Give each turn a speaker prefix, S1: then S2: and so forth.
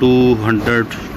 S1: 220